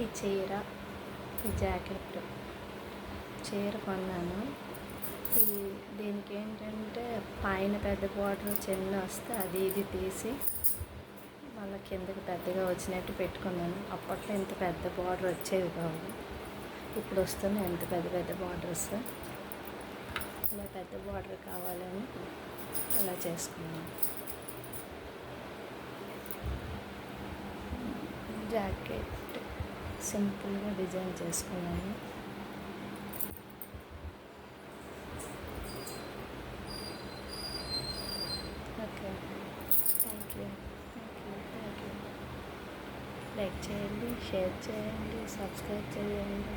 ఈ చీర, ఈ జాకెట్, చీర కొన్నాను. దీనికి ఏంటంటే పైన పెద్ద బార్డర్ చిన్న వస్తే అది ఇది తీసి మళ్ళీ కిందకి పెద్దగా వచ్చినట్టు పెట్టుకున్నాను. అప్పట్లో ఇంత పెద్ద బార్డర్ వచ్చేవి కావు, ఇప్పుడు వస్తున్నాయి ఎంత పెద్ద పెద్ద బార్డర్స్. ఇలా పెద్ద బార్డర్ కావాలని ఇలా చేసుకున్నాను. జాకెట్ సింపుల్గా డిజైన్ చేసుకున్నాను. Okay, thank you. లైక్ చేయండి, షేర్ చేయండి, సబ్స్క్రైబ్ చేయండి.